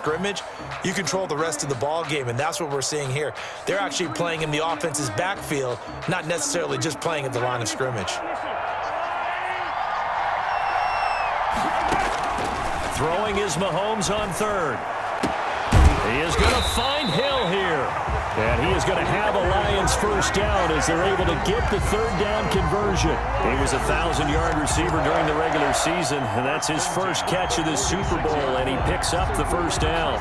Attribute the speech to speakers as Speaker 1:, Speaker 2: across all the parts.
Speaker 1: scrimmage, you control the rest of the ball game, and that's what we're seeing here. They're actually playing in the offense's backfield, not necessarily just playing at the line of scrimmage.
Speaker 2: Throwing is Mahomes on third. He is going to find Hill here. And he is going to have a Lions first down as they're able to get the third down conversion. He was a 1,000-yard receiver during the regular season, and that's his first catch of the Super Bowl, and he picks up the first down.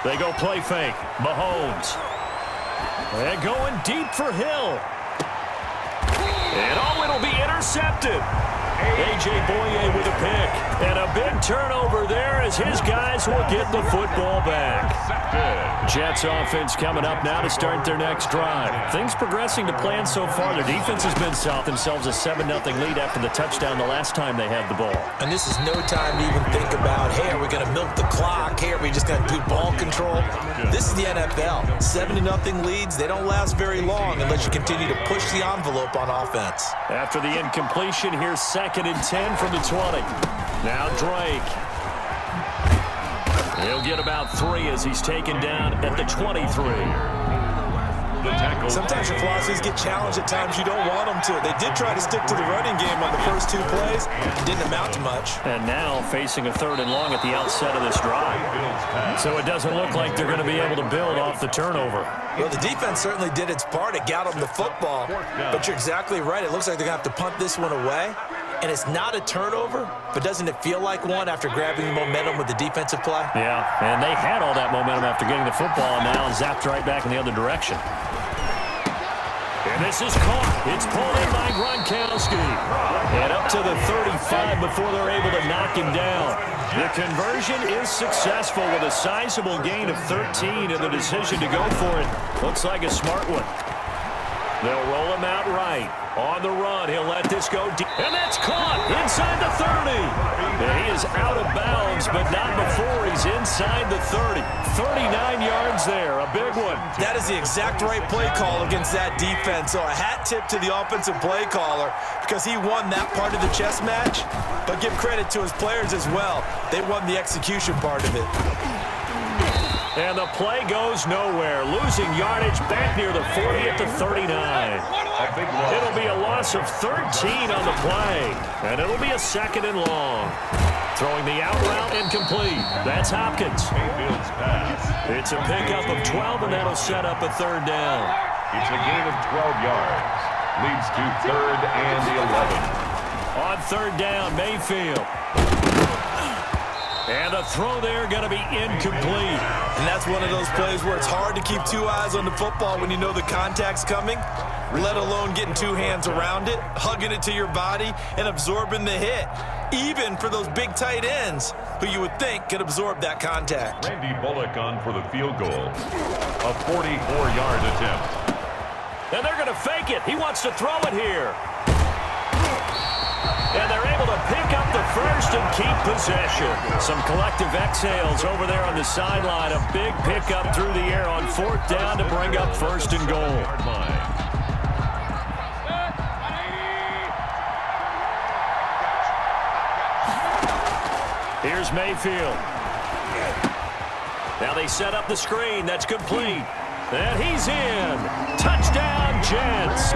Speaker 2: They go play fake. Mahomes. And going deep for Hill. And it'll be intercepted. A.J. Boye with a pick. And a big turnover there as his guys will get the football back. Jets offense coming up now to start their next drive. Things progressing to plan so far. Their defense has been solid. Themselves a 7-0 lead after the touchdown the last time they had the ball.
Speaker 1: And this is no time to even think about, hey, are we going to milk the clock? Hey, are we just going to do ball control? This is the NFL. 7-0 leads, they don't last very long unless you continue to push the envelope on offense.
Speaker 2: After the incompletion, here's 2nd and 10 from the 20. Now Drake. He'll get about 3 as he's taken down at the 23.
Speaker 1: Sometimes your philosophies get challenged at times you don't want them to. They did try to stick to the running game on the first 2 plays. It didn't amount to much.
Speaker 2: And now facing a 3rd and long at the outset of this drive. So it doesn't look like they're going to be able to build off the turnover.
Speaker 1: Well, the defense certainly did its part. It got them the football. But you're exactly right. It looks like they're going to have to punt this one away. And it's not a turnover, but doesn't it feel like one after grabbing the momentum with the defensive play?
Speaker 2: Yeah, and they had all that momentum after getting the football and now zapped right back in the other direction. And this is caught. It's pulled in by Gronkowski. And up to the 35 before they're able to knock him down. The conversion is successful with a sizable gain of 13, and the decision to go for it looks like a smart one. They'll roll him out right. On the run, he'll let this go deep. And that's caught inside the 30. And he is out of bounds, but not before he's inside the 30. 39 yards there, a big one.
Speaker 1: That is the exact right play call against that defense. So a hat tip to the offensive play caller because he won that part of the chess match. But give credit to his players as well. They won the execution part of it.
Speaker 2: And the play goes nowhere, losing yardage back near the 40 at the 39. It'll be a loss of 13 on the play, and it'll be a 2nd and long. Throwing the out route incomplete. That's Hopkins. It's a pickup of 12, and that'll set up a 3rd down.
Speaker 3: It's a gain of 12 yards. Leads to 3rd and 11.
Speaker 2: On 3rd down, Mayfield. And the throw there going to be incomplete.
Speaker 1: And that's one of those plays where it's hard to keep 2 eyes on the football when you know the contact's coming, let alone getting 2 hands around it, hugging it to your body, and absorbing the hit. Even for those big tight ends who you would think could absorb that contact.
Speaker 3: Randy Bullock on for the field goal. A 44-yard attempt.
Speaker 2: And they're going to fake it. He wants to throw it here. And they're able to pick up the first and keep possession. Some collective exhales over there on the sideline. A big pickup through the air on 4th down to bring up 1st and goal. Here's Mayfield. Now they set up the screen. That's complete. And he's in. Touchdown, Jets.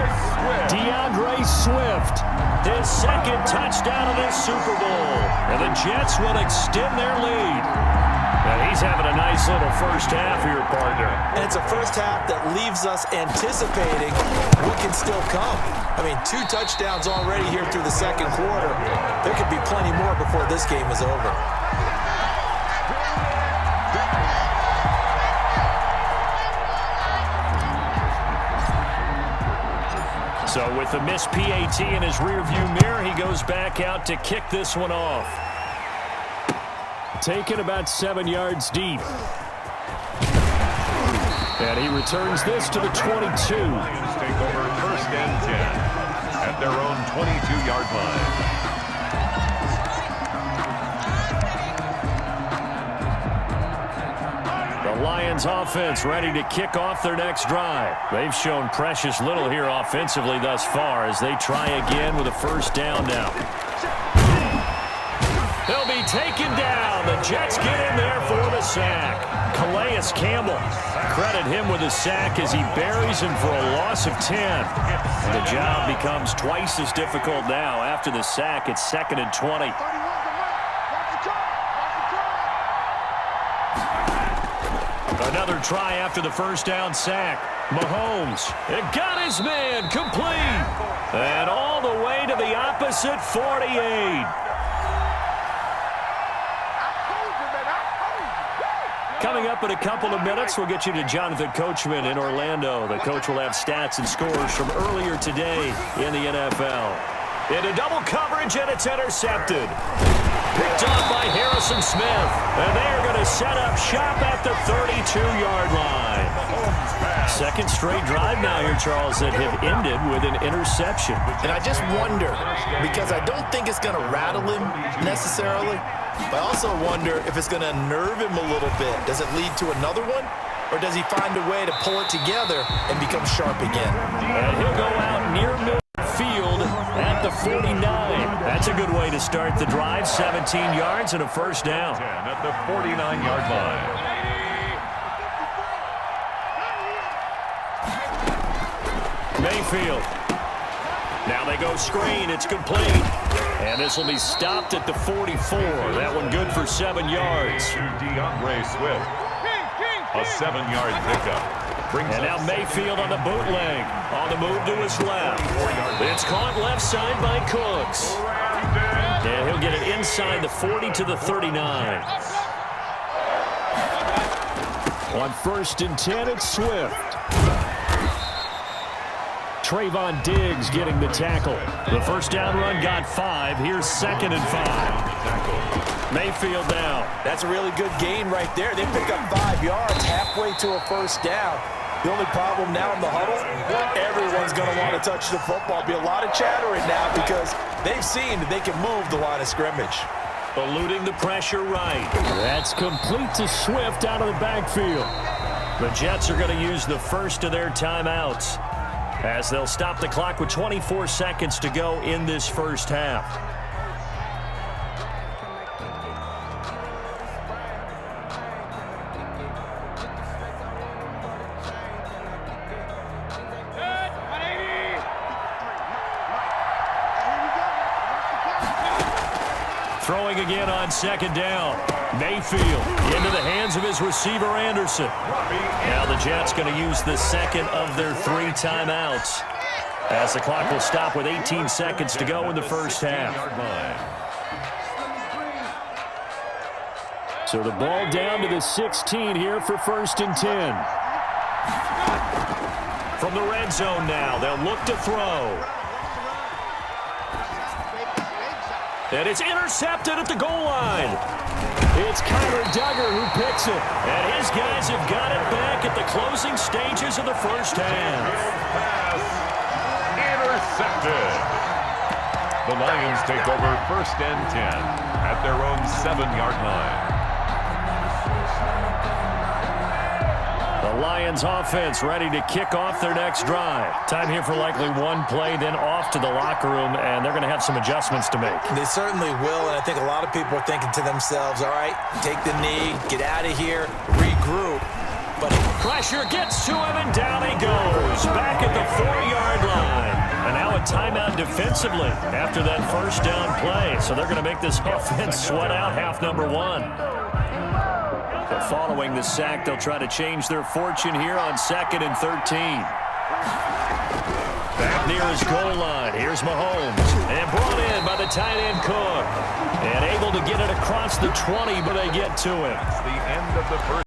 Speaker 2: DeAndre Swift. His 2nd touchdown of this Super Bowl. And the Jets will extend their lead. And he's having a nice little first half here, partner.
Speaker 1: And it's a first half that leaves us anticipating what can still come. I mean, 2 touchdowns already here through the 2nd quarter. There could be plenty more before this game is over.
Speaker 2: So with the missed PAT in his rearview mirror, he goes back out to kick this one off. Taken about 7 yards deep. And he returns this to the 22.
Speaker 3: Lions take over 1st and 10 at their own 22-yard line.
Speaker 2: The The Lions offense ready to kick off their next drive. They've shown precious little here offensively thus far as they try again with a first down now. They'll be taken down. The Jets get in there for the sack. Calais Campbell, credit him with a sack as he buries him for a loss of 10. The job becomes twice as difficult now. After the sack, it's 2nd and 20. Another try after the first down sack. Mahomes, it got his man complete. And all the way to the opposite 48. Coming up in a couple of minutes, we'll get you to Jonathan Coachman in Orlando. The coach will have stats and scores from earlier today in the NFL. Into double coverage, and it's intercepted. Picked off by Harrison Smith. And they're going to set up shop at the 32-yard line. Second straight drive now here, Charles, that have ended with an interception.
Speaker 1: And I just wonder, because I don't think it's going to rattle him necessarily, but I also wonder if it's going to unnerve him a little bit. Does it lead to another one? Or does he find a way to pull it together and become sharp again?
Speaker 2: And he'll go out near midfield at the 49. That's a good way to start the drive. 17 yards and a first down.
Speaker 3: At the 49-yard line.
Speaker 2: Mayfield. Now they go screen. It's complete. And this will be stopped at the 44. That one good for 7 yards.
Speaker 3: DeAndre Swift. A 7-yard pickup.
Speaker 2: And now Mayfield on the bootleg. On the move to his left. It's caught left side by Cooks. And he'll get it inside the 40 to the 39. On 1st and 10, it's Swift. Trayvon Diggs getting the tackle. The first down run got 5. Here's 2nd and 5. Mayfield down.
Speaker 1: That's a really good gain right there. They pick up 5 yards halfway to a first down. The only problem now in the huddle, everyone's going to want to touch the football. Be a lot of chattering now because they've seen that they can move the line of scrimmage.
Speaker 2: Eluding the pressure right. That's complete to Swift out of the backfield. The Jets are going to use the first of their timeouts as they'll stop the clock with 24 seconds to go in this first half. Throwing again on 2nd down. Mayfield into the hands of his receiver, Anderson. Now the Jets going to use the second of their 3 timeouts as the clock will stop with 18 seconds to go in the first half. So the ball down to the 16 here for 1st and 10. From the red zone now, they'll look to throw. And it's intercepted at the goal line. It's Connor Duggar who picks it. And his guys have got it back at the closing stages of the first half.
Speaker 3: Intercepted. The Lions take over 1st and 10 at their own 7-yard line.
Speaker 2: The Lions offense ready to kick off their next drive. Time here for likely one play, then off to the locker room, and they're going to have some adjustments to make.
Speaker 1: They certainly will, and I think a lot of people are thinking to themselves, all right, take the knee, get out of here, regroup. But
Speaker 2: pressure gets to him, and down he goes. Back at the 4-yard line. And now a timeout defensively after that first down play. So they're going to make this offense sweat out half number 1. But following the sack, they'll try to change their fortune here on 2nd and 13. Back near his goal line. Here's Mahomes. And brought in by the tight end Cook. And able to get it across the 20, but they get to him.
Speaker 3: It's the end of the first.